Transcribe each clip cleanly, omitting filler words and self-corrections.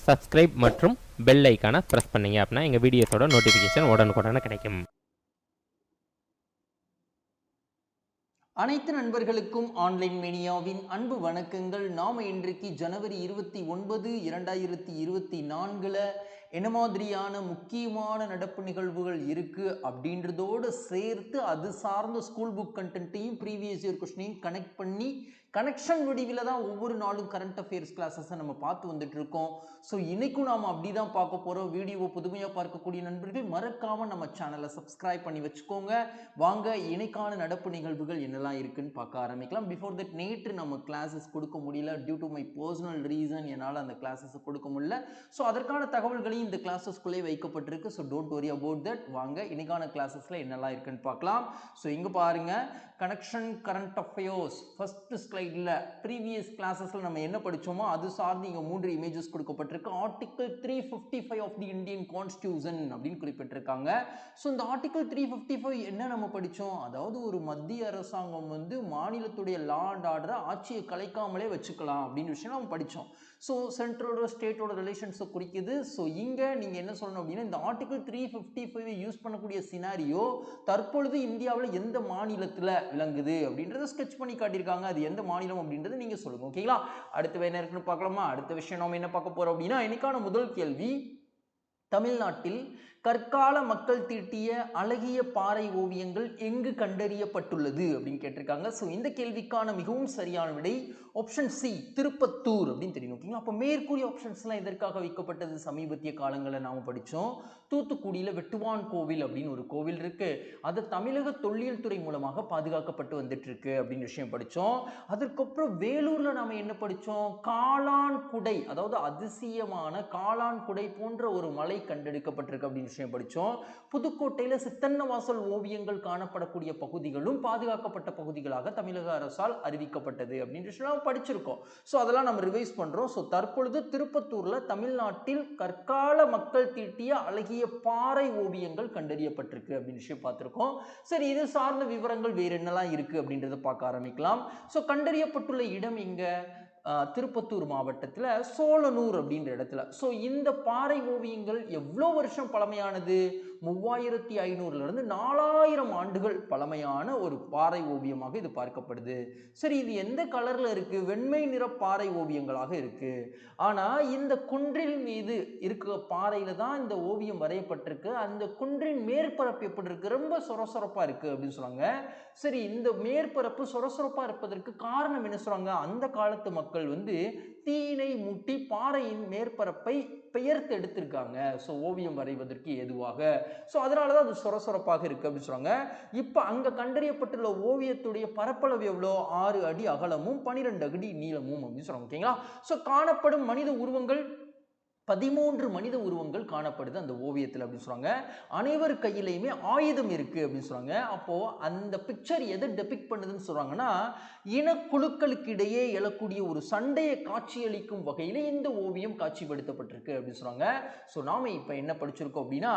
Subscribe மற்றும் bell ஐக்கானை press பண்ணீங்க அப்படின்னா எங்கள் வீடியோஸோட நோட்டிஃபிகேஷன் உடனுக்குடனே கிடைக்கும். அனைத்து நண்பர்களுக்கும் ஆன்லைன் மீடியாவின் அன்பு வணக்கங்கள். நாம இன்றைக்கு ஜனவரி 29, 2024 என்ன மாதிரியான முக்கியமான நடப்பு நிகழ்வுகள் இருக்கு அப்படின்றதோடு சேர்த்து அது சார்ந்த ஸ்கூல் புக் கண்டென்ட்டையும் ப்ரீவியஸ் இயர் கொஸ்டினையும் கனெக்ட் பண்ணி கனெக்ஷன் வடிவில் தான் ஒவ்வொரு நாளும் கரண்ட் அஃபேர்ஸ் கிளாஸஸை நம்ம பார்த்து வந்துட்டு இருக்கோம். ஸோ இன்னைக்கும் நாம் அப்படி தான் பார்க்க போகிறோம். வீடியோவை புதுமையாக பார்க்கக்கூடிய நண்பர்கள் மறக்காமல் நம்ம சேனலை சப்ஸ்கிரைப் பண்ணி வச்சுக்கோங்க. வாங்க இன்னைக்கான நடப்பு நிகழ்வுகள் என்னெல்லாம் இருக்குன்னு பார்க்க ஆரம்பிக்கலாம். பிஃபோர் தட், நேற்று நம்ம கிளாஸஸ் கொடுக்க முடியல, due to my personal reason என்னால் அந்த கிளாஸஸை கொடுக்க முடியல. ஸோ அதற்கான தகவல்களையும் இந்த கிளாஸஸ்குள்ளே வைக்கப்பட்டிருக்கு. So don't worry about that. வாங்க இன்னைக்கான கிளாஸஸில் என்னெல்லாம் இருக்குன்னு பார்க்கலாம். ஸோ இங்கே பாருங்க, கனெக்ஷன் கரண்ட் அஃபேர்ஸ் ஃபர்ஸ்ட் ஸ்லைடில் ப்ரீவியஸ் கிளாஸஸில் நம்ம என்ன படித்தோமோ அது சார்ந்து இங்கே 3 இமேஜஸ் கொடுக்கப்பட்டிருக்கு. Article 355 of the Indian constitution அப்படின்னு குறிப்பிட்டிருக்காங்க. ஸோ இந்த ஆர்டிகல் 355 என்ன நம்ம படித்தோம்? அதாவது ஒரு மத்திய அரசாங்கம் மாநிலத்துடைய லா அண்ட் ஆர்டரை ஆட்சியை கலைக்காமலே வச்சுக்கலாம் அப்படின்னு விஷயம் நம்ம படித்தோம். ஸோ சென்ட்ரலோட ஸ்டேட்டோட ரிலேஷன்ஸை குறிக்குது. ஸோ இங்கே நீங்கள் என்ன சொல்லணும் அப்படின்னா, இந்த ஆர்டிகல் 355 யூஸ் பண்ணக்கூடிய சினாரியோ தற்பொழுது இந்தியாவில் எந்த மாநிலத்தில் விளங்குது அப்படின்றத ஸ்கெட்ச் பண்ணி காட்டியிருக்காங்க. அது எந்த மாநிலம் அப்படின்றத நீங்கள் சொல்லுங்க. ஓகேங்களா? அடுத்து என்ன இருக்குன்னு பார்க்கலாமா? அடுத்த விஷயம் நம்ம என்ன பார்க்க போறோம் அப்படின்னா, இன்னைக்கான முதல் கேள்வி, தமிழ்நாட்டில் கற்கால மக்கள் தீட்டிய அழகிய பாறை ஓவியங்கள் எங்கு கண்டறியப்பட்டுள்ளது அப்படின்னு கேட்டிருக்காங்க. ஸோ இந்த கேள்விக்கான மிகவும் சரியான விடை ஆப்ஷன் சி, திருப்பத்தூர் அப்படின்னு தெரியும். ஓகேங்களா? அப்போ மேற்கூறிய ஆப்ஷன்ஸ்லாம் எதற்காக வைக்கப்பட்டது? சமீபத்திய காலங்களில் நாம் படித்தோம். தூத்துக்குடியில் வெட்டுவான் கோவில் அப்படின்னு ஒரு கோவில் இருக்கு. அது தமிழக தொல்லியல் துறை மூலமாக பாதுகாக்கப்பட்டு வந்துட்டு இருக்கு அப்படின்னு விஷயம் படித்தோம். அதற்கப்புறம் வேலூரில் நாம் என்ன படித்தோம்? காளான் குடை, அதாவது அதிசயமான காளான் குடை போன்ற ஒரு மலை கண்டெடுக்கப்பட்டிருக்கு அப்படின்னு விஷயம் படித்தோம். புதுக்கோட்டையில் சித்தன்னவாசல் ஓவியங்கள் காணப்படக்கூடிய பகுதிகளும் பாதுகாக்கப்பட்ட பகுதிகளாக தமிழக அரசால் அறிவிக்கப்பட்டது அப்படின்னு விஷயம் படிச்சிருக்கோம். ஸோ அதெல்லாம் நம்ம ரிவைஸ் பண்றோம். ஸோ தற்பொழுது திருப்பத்தூர்ல தமிழ்நாட்டில் கற்கால மக்கள் தீட்டிய அழகிய பாறை ஓவியங்கள் கண்டறியப்பட்டிருக்கு அப்படின்னு விஷயம் பார்த்திருக்கோம். சரி, இது சார்ந்த விவரங்கள் வேற என்னெல்லாம் இருக்கு அப்படின்றத பார்க்க ஆரம்பிக்கலாம். ஸோ கண்டறியப்பட்டுள்ள இடம் எங்க? திருப்பத்தூர் மாவட்டத்தில் சோழனூர் அப்படின்ற இடத்துல. ஸோ இந்த பாறை ஓவியங்கள் எவ்வளோ வருஷம் பழமையானது? 3500 4000 ஆண்டுகள் பழமையான ஒரு பாறை ஓவியமாக இது பார்க்கப்படுது. சரி, இது எந்த கலர்ல இருக்கு? வெண்மை நிற பாறை ஓவியங்களாக இருக்கு. ஆனா இந்த குன்றின் மீது இருக்கிற பாறையில தான் இந்த ஓவியம் வரையப்பட்டிருக்கு. அந்த குன்றின் மேற்பரப்பு எப்படி இருக்கு? ரொம்ப சொரசொரப்பா இருக்கு அப்படின்னு சொல்றாங்க. சரி, இந்த மேற்பரப்பு சொரசொரப்பா இருப்பதற்கு காரணம் என்ன சொல்றாங்க? அந்த காலத்து மக்கள் தீயினை மூட்டி பாறையின் மேற்பரப்பை பெயர்த்து எடுத்திருக்காங்க. ஸோ ஓவியம் வரைவதற்கு ஏதுவாக. ஸோ அதனாலதான் அது சொரசொரப்பாக இருக்கு அப்படின்னு சொல்றாங்க. இப்ப அங்க கண்டறியப்பட்டுள்ள ஓவியத்துடைய பரப்பளவு எவ்வளோ? 6 அடி அகலமும் 12 அடி நீளமும் அப்படின்னு சொல்றாங்க. ஓகேங்களா? ஸோ காணப்படும் மனித உருவங்கள் 13 மனித உருவங்கள் காணப்படுது அந்த ஓவியத்தில் அப்படின்னு சொல்றாங்க. அனைவர் கையிலையுமே ஆயுதம் இருக்கு அப்படின்னு சொல்றாங்க. அப்போ அந்த பிக்சர் எதை டெபிக்ட் பண்ணுதுன்னு சொல்றாங்கன்னா, இனக்குழுக்களுக்கு இடையே எழக்கூடிய ஒரு சண்டையை காட்சியளிக்கும் வகையில இந்த ஓவியம் காட்சிப்படுத்தப்பட்டிருக்கு அப்படின்னு சொல்றாங்க. ஸோ நாம இப்ப என்ன படிச்சிருக்கோம் அப்படின்னா,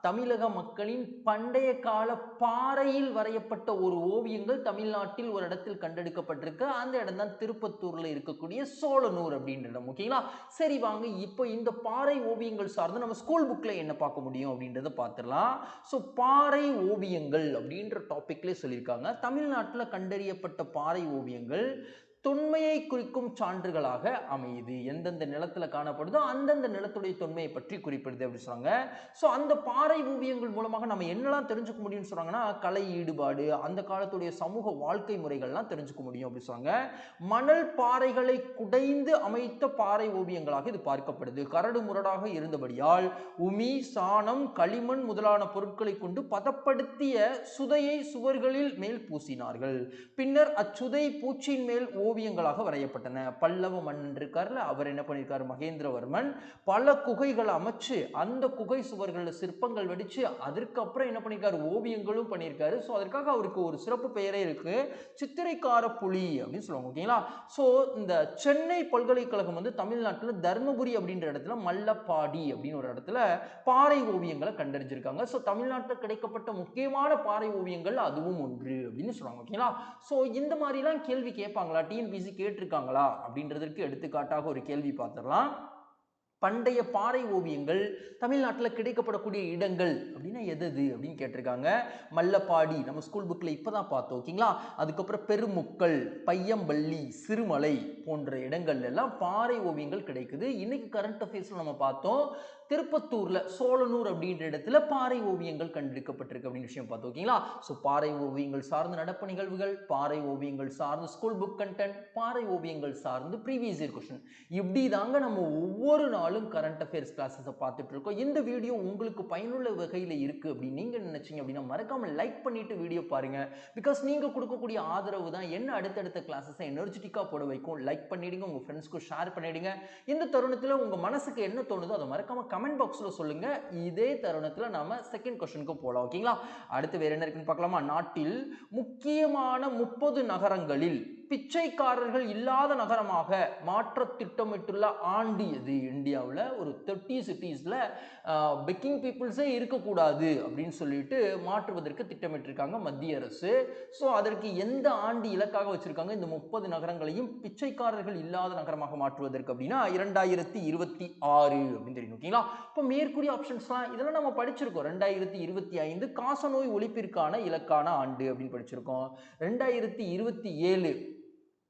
தமிழக மக்களின் பண்டைய கால பாறையில் வரையப்பட்ட ஒரு ஓவியங்கள் தமிழ்நாட்டில் ஒரு இடத்தில் கண்டெடுக்கப்பட்டிருக்கு. அந்த இடம் தான் திருப்பத்தூர்ல இருக்கக்கூடிய சோழனூர் அப்படின்ற இடம். ஓகேங்களா? சரி, வாங்க இப்போ இந்த பாறை ஓவியங்கள் சார்ந்து நம்ம ஸ்கூல் புக்ல என்ன பார்க்க முடியும் அப்படின்றத பார்த்துடலாம். ஸோ பாறை ஓவியங்கள் அப்படின்ற டாபிக்ல சொல்லியிருக்காங்க. தமிழ்நாட்டில் கண்டறியப்பட்ட பாறை ஓவியங்கள் தொன்மையை குறிக்கும் சான்றுகளாக அமையுது. எந்தெந்த நிலத்துல காணப்படுதோ அந்தந்த நிலத்துடைய தொன்மையை பற்றி குறிப்பிடுது அப்படின்னு சொல்றாங்க. ஸோ அந்த பாறை ஓவியங்கள் மூலமாக நம்ம என்னெல்லாம் தெரிஞ்சுக்க முடியும்னு சொல்றாங்கன்னா, கலை ஈடுபாடு, அந்த காலத்துடைய சமூக வாழ்க்கை முறைகள்லாம் தெரிஞ்சுக்க முடியும் அப்படின்னு சொல்றாங்க. மணல் பாறைகளை குடைந்து அமைத்த பாறை ஓவியங்களாக இது பார்க்கப்படுது. கரடு முரடாக இருந்தபடியால் உமி, சாணம், களிமண் முதலான பொருட்களை கொண்டு பதப்படுத்திய சுதையை சுவர்களில் மேல் பூசினார்கள். பின்னர் அச்சுதை பூச்சின் மேல் ஓவியங்களாக வரையப்பட்டன. பல்லவ மன்னன் இருக்காருல, அவர் என்ன பண்ணியிருக்காரு? மகேந்திரவர்மன் பல குகைகளை அமைச்சு அந்த குகை சுவர்கள் சிற்பங்கள் வடிச்சு அதற்கப்புறம் என்ன பண்ணியிருக்காரு? ஓவியங்களும் பண்ணியிருக்காரு. ஸோ அதற்காக அவருக்கு ஒரு சிறப்பு பெயரே இருக்கு, சித்திரைக்கார புலி அப்படின்னு சொல்லுவாங்க. ஓகேங்களா? ஸோ இந்த சென்னை பல்கலைக்கழகம் தமிழ்நாட்டில் தர்மபுரி அப்படின்ற இடத்துல மல்லப்பாடி அப்படின்னு ஒரு இடத்துல பாறை ஓவியங்களை கண்டறிஞ்சிருக்காங்க. ஸோ தமிழ்நாட்டில் கிடைக்கப்பட்ட முக்கியமான பாறை ஓவியங்கள் அதுவும் ஒன்று அப்படின்னு சொல்றாங்க. ஓகேங்களா? ஸோ இந்த மாதிரிலாம் கேள்வி கேட்பாங்களா? டிஎன்பிசி கேட்டிருக்காங்களா அப்படின்றதற்கு எடுத்துக்காட்டாக ஒரு கேள்வி பார்த்துடலாம். பண்டைய பாறை ஓவியங்கள் தமிழ்நாட்டில் கிடைக்கப்படக்கூடிய இடங்கள் அப்படின்னா எது அப்படின்னு கேட்டிருக்காங்க. மல்லப்பாடி நம்ம ஸ்கூல் புக்கில் இப்போ தான் பார்த்தோம். ஓகேங்களா. அதுக்கப்புறம் பெருமுக்கல், பையம்பள்ளி, சிறுமலை போன்ற இடங்கள்ல எல்லாம் பாறை ஓவியங்கள் கிடைக்குது. இன்னைக்கு கரண்ட் அஃபேர்ஸ்ல நம்ம பார்த்தோம், திருப்பத்தூர்ல சோழனூர் அப்படின்ற இடத்துல பாறை ஓவியங்கள் கண்டெடுக்கப்பட்டிருக்கு அப்படின்னு விஷயம் பார்த்தோம். ஓகேங்களா. ஸோ பாறை ஓவியங்கள் சார்ந்த நடப்பு நிகழ்வுகள், பாறை ஓவியங்கள் சார்ந்த ஸ்கூல் புக் கண்டென்ட், பாறை ஓவியங்கள் சார்ந்து ப்ரீவியஸ் இயர் கொஸ்டின், இப்படி தாங்க நம்ம ஒவ்வொரு நாளும் கரண்ட் அஃபேர்ஸ் கிளாஸஸை பார்த்துட்டு இருக்கோம். இந்த வீடியோ உங்களுக்கு பயனுள்ள வகையில் இருக்கு அப்படின்னு நீங்க நினைச்சீங்க அப்படின்னா மறக்காம லைக் பண்ணிட்டு வீடியோ பாருங்க. பிகாஸ் நீங்க கொடுக்கக்கூடிய ஆதரவு தான் என்ன அடுத்தடுத்த கிளாஸஸை எனர்ஜெட்டிக்கா போட வைக்கும். லைக் பண்ணிடுங்க, உங்க ஃப்ரெண்ட்ஸ்க்கு ஷேர் பண்ணிடுங்க. இந்த தருணத்தில் உங்க மனசுக்கு என்ன தோணுதோ அதை மறக்காம கமெண்ட் பாக்ஸ்ல சொல்லுங்க. இதே தருணத்தில் நாம செகண்ட் கொஸ்டினுக்கு போலாம். ஓகேங்களா. அடுத்து வேற என்ன இருக்குன்னு பார்க்கலாமா. நாட்டில் முக்கியமான 30 நகரங்களில் பிச்சைக்காரர்கள் இல்லாத நகரமாக மாற்ற திட்டமிட்டுள்ள ஆண்டு எது? இந்தியாவில் ஒரு 30 சிட்டிஸ்ல பெக்கிங் பீப்புள்ஸே இருக்கக்கூடாது அப்படின்னு சொல்லிட்டு மாற்றுவதற்கு திட்டமிட்டிருக்காங்க மத்திய அரசு. ஸோ அதற்கு எந்த ஆண்டு இலக்காக வச்சிருக்காங்க இந்த 30 நகரங்களையும் பிச்சைக்காரர்கள் இல்லாத நகரமாக மாற்றுவதற்கு அப்படின்னா 2026 அப்படின்னு தெரியும். ஓகேங்களா. இப்போ மேற்கூறிய ஆப்ஷன்ஸ்லாம் இதெல்லாம் நம்ம படிச்சிருக்கோம். 2025 காசநோய் ஒழிப்பிற்கான இலக்கான ஆண்டு அப்படின்னு படிச்சிருக்கோம். 2027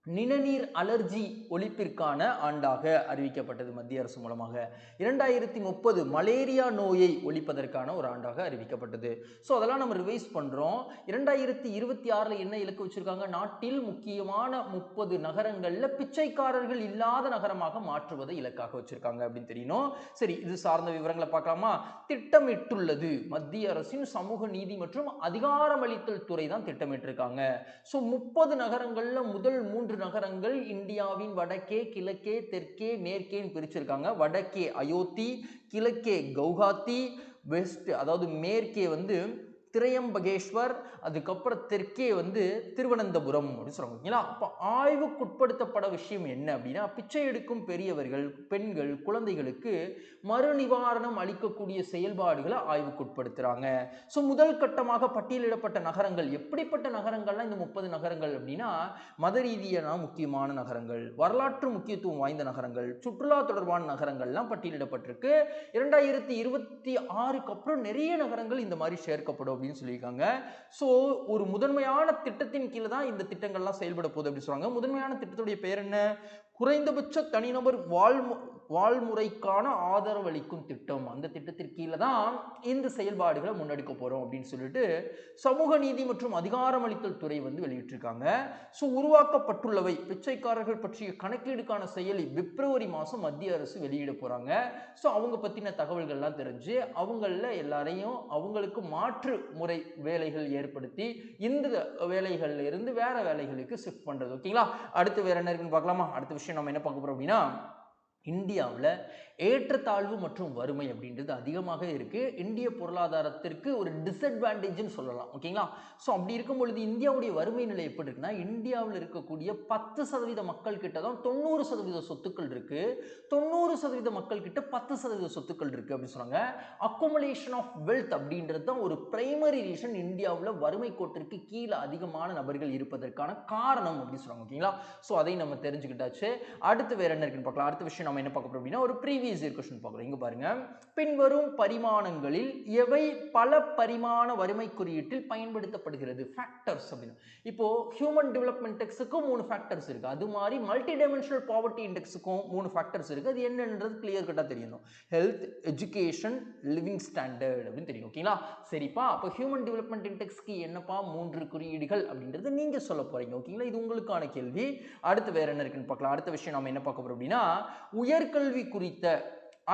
நிணநீர் அலர்ஜி ஒழிப்பிற்கான ஆண்டாக அறிவிக்கப்பட்டது மத்திய அரசு மூலமாக. 2030 மலேரியா நோயை ஒழிப்பதற்கான ஒரு ஆண்டாக அறிவிக்கப்பட்டது. ஸோ அதெல்லாம் நம்ம ரிவைஸ் பண்றோம். 2026 என்ன இலக்கு வச்சிருக்காங்க? நாட்டில் முக்கியமான 30 நகரங்கள்ல பிச்சைக்காரர்கள் இல்லாத நகரமாக மாற்றுவதை இலக்காக வச்சிருக்காங்க அப்படின்னு தெரியணும். சரி, இது சார்ந்த விவரங்களை பார்க்கலாமா. திட்டமிட்டுள்ளது மத்திய அரசின் சமூக நீதி மற்றும் அதிகாரமளித்தல் துறை தான் திட்டமிட்டிருக்காங்க. ஸோ 30 நகரங்கள்ல முதல் 3 நகரங்கள் இந்தியாவின் வடக்கே, கிழக்கே, தெற்கே, மேற்கேன்னு பிரிச்சிருக்காங்க. வடக்கே அயோத்தி, கிழக்கே கவுஹாத்தி, வெஸ்ட் அதாவது மேற்கே திரையம்பகேஸ்வர், அதுக்கப்புறம் தெற்கே திருவனந்தபுரம் அப்படின்னு சொல்றாங்க. ஓகேங்களா. அப்போ ஆய்வுக்குட்படுத்தப்பட விஷயம் என்ன அப்படின்னா, பிச்சை எடுக்கும் பெரியவர்கள், பெண்கள், குழந்தைகளுக்கு மறு நிவாரணம் அளிக்கக்கூடிய செயல்பாடுகளை ஆய்வுக்குட்படுத்துறாங்க. ஸோ முதல் கட்டமாக பட்டியலிடப்பட்ட நகரங்கள் எப்படிப்பட்ட நகரங்கள்லாம் இந்த 30 நகரங்கள் அப்படின்னா, மத ரீதியான முக்கியமான நகரங்கள், வரலாற்று முக்கியத்துவம் வாய்ந்த நகரங்கள், சுற்றுலா தொடர்பான நகரங்கள்லாம் பட்டியலிடப்பட்டிருக்கு. 2026க்கு அப்புறம் நிறைய நகரங்கள் இந்த மாதிரி சேர்க்கப்படும் அப்படின்னு சொல்லியிருக்காங்க. ஸோ ஒரு முதன்மையான திட்டத்தின் கீழே தான் இந்த திட்டங்கள்லாம் செயல்பட போகுது அப்படின்னு சொல்றாங்க. முதன்மையான திட்டத்துடைய பெயர் என்ன? குறைந்தபட்ச தனிநபர் வாழ்முறைக்கான ஆதரவு அளிக்கும் திட்டம். அந்த திட்டத்திற்கு கீழே தான் இந்த செயல்பாடுகளை முன்னெடுக்க போறோம் அப்படின்னு சொல்லிட்டு சமூக நீதி மற்றும் அதிகாரமளித்தல் துறை வெளியிட்டிருக்காங்க. ஸோ உருவாக்கப்பட்டுள்ளவை பிச்சைக்காரர்கள் பற்றிய கணக்கீடுக்கான செயலி பிப்ரவரி மாதம் மத்திய அரசு வெளியிட போறாங்க. ஸோ அவங்க பத்தின தகவல்கள்லாம் தெரிஞ்சு அவங்கள எல்லாரையும் அவங்களுக்கு மாற்று முறை வேலைகள் ஏற்படுத்தி இந்த வேலைகள்ல இருந்து வேற வேலைகளுக்கு ஷிஃப்ட் பண்றது. ஓகேங்களா. அடுத்து வேற என்ன இருக்குன்னு பார்க்கலாமா. அடுத்த விஷயம் நம்ம என்ன பார்க்க போறோம் அப்படின்னா, இந்தியாவில் ஏற்றத்தாழ்வு மற்றும் வறுமை அப்படின்றது அதிகமாக இருக்கு. இந்திய பொருளாதாரத்திற்கு ஒரு டிஸ்அட்வான்டேஜ்னு சொல்லலாம். ஓகேங்களா. ஸோ அப்படி இருக்கும் பொழுது இந்தியாவுடைய வறுமை நிலை எப்படி இருக்குன்னா, இந்தியாவில் இருக்கக்கூடிய 10% மக்கள் கிட்ட தான் 90% சொத்துக்கள் இருக்கு. 90% மக்கள் கிட்ட 10% சொத்துக்கள் இருக்கு அப்படின்னு சொன்னாங்க. அக்குமுலேஷன் ஆஃப் வெல்த் அப்படின்றது தான் ஒரு பிரைமரி ரீசன் இந்தியாவில் வறுமை கோட்டிற்கு கீழே அதிகமான நபர்கள் இருப்பதற்கான காரணம் அப்படின்னு சொன்னாங்க. ஓகேங்களா. ஸோ அதை நம்ம தெரிஞ்சுக்கிட்டாச்சு. அடுத்து வேற என்ன இருக்குன்னு பார்க்கலாம். அடுத்த விஷயம் நம்ம என்ன பார்க்க போறோம் அப்படின்னா, ஒரு ப்ரீவியஸ் இயர் क्वेश्चन பார்க்கறோம். இங்க பாருங்க, பின்வரும் பரிமாணங்களில் எவை பல பரிமாண வறுமை குறியீட்டில் பயன்படுத்தப்படுகிறது? ஃபேக்டர்ஸ் அப்படினா, இப்போ ஹியூமன் டெவலப்மென்ட் இண்டெக்ஸ்க்கு 3 ஃபேக்டர்ஸ் இருக்கு. அது மாதிரி மல்டி டைமென்ஷனல் பாவர்ட்டி இண்டெக்ஸ்க்கும் 3 ஃபேக்டர்ஸ் இருக்கு. அது என்னன்றது கிளியர் கட்டா தெரியணும். ஹெல்த், எஜுகேஷன், லிவிங் ஸ்டாண்டர்ட் அப்படின்னு தெரியும். ஓகேங்களா. சரிப்பா. அப்போ ஹியூமன் டெவலப்மென்ட் இண்டெக்ஸ்க்கு என்னப்பா 3 குறியீடுகள் அப்படின்றது நீங்க சொல்ல போறீங்க. ஓகேங்களா. இது உங்களுக்கான கேள்வி. அடுத்து வேற என்ன இருக்குன்னு பார்க்கலாம். அடுத்த விஷயம் நம்ம என்ன பார்க்க போறோம் அப்படின்னா, உயர்கல்வி குறித்த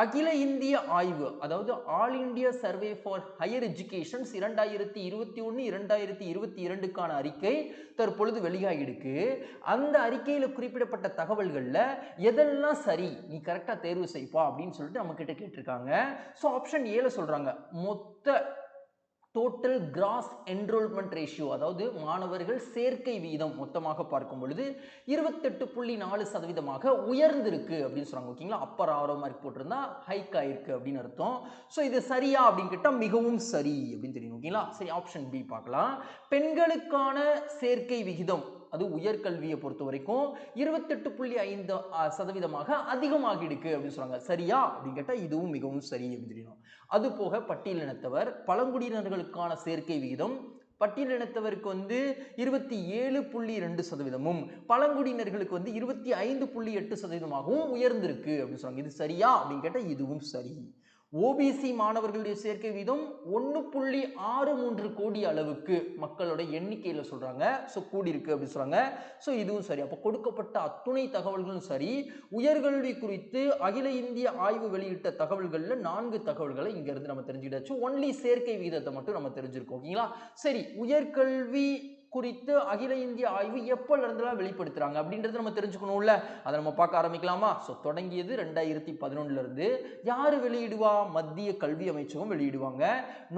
அகில இந்திய ஆய்வு, அதாவது all India survey for higher educations 2021-2022க்கான அறிக்கை தற்பொழுது வெளியாகிருக்கு. அந்த அறிக்கையில் குறிப்பிடப்பட்ட தகவல்கள்ல எதெல்லாம் சரி, நீ கரெக்டா தேர்வு செய்ப்பா அப்படின்னு சொல்லிட்டு நம்ம கிட்ட கேட்டிருக்காங்க. ஸோ ஆப்ஷன் ஏல சொல்றாங்க, மொத்த டோட்டல் கிராஸ் என்ரோல்மெண்ட் ரேஷியோ, அதாவது மாணவர்கள் சேர்க்கை வீதம் மொத்தமாக பார்க்கும் பொழுது 28.4% உயர்ந்திருக்கு அப்படின்னு சொல்றாங்க. ஓகேங்களா. அப்பர் ஆரோ மார்க் போட்டிருந்தா ஹைக் ஆயிருக்கு அப்படின்னு அர்த்தம். ஸோ இது சரியா அப்படின்னு கேட்டால் மிகவும் சரி அப்படின்னு தெரியும். ஓகேங்களா. சரி, ஆப்ஷன் பி பார்க்கலாம். பெண்களுக்கான சேர்க்கை விகிதம், அது உயர்கல்வியை பொறுத்த வரைக்கும் 28.5% அதிகமாகி இருக்கு அப்படின்னு சொல்றாங்க. சரியா அப்படின்னு கேட்டா இதுவும் மிகவும் சரி அப்படின்னு தெரியணும். அது போக பட்டியலினத்தவர் பழங்குடியினர்களுக்கான சேர்க்கை விகிதம் பட்டியலினத்தவருக்கு 27.2%, பழங்குடியினர்களுக்கு 25.8%ஆகவும் உயர்ந்திருக்கு அப்படின்னு சொல்றாங்க. இது சரியா அப்படின்னு கேட்டா இதுவும் சரி. ஓபிசி மாணவர்களுடைய சேர்க்கை வீதம் 1.63 கோடி அளவுக்கு மக்களோட எண்ணிக்கையில சொல்றாங்க. ஸோ கூடியிருக்கு அப்படின்னு சொல்றாங்க. ஸோ இதுவும் சரி. அப்போ கொடுக்கப்பட்ட அத்துணை தகவல்களும் சரி. உயர்கல்வி குறித்து அகில இந்திய ஆய்வு வெளியிட்ட தகவல்கள்ல 4 தகவல்களை இங்க இருந்து நம்ம தெரிஞ்சுக்கிட்டாச்சு. ஒன்லி சேர்க்கை விகிதத்தை மட்டும் நம்ம தெரிஞ்சிருக்கோம். ஓகேங்களா? சரி, உயர்கல்வி குறித்து அகில இந்திய ஆய்வு எப்பல இருந்தெல்லாம் வெளிப்படுத்துறாங்க அப்படின்றது நம்ம தெரிஞ்சுக்கணும்ல. அதை நம்ம பார்க்க ஆரம்பிக்கலாமா? ஸோ தொடங்கியது 2011 இருந்து. யாரு வெளியிடுவா? மத்திய கல்வி அமைச்சகம் வெளியிடுவாங்க.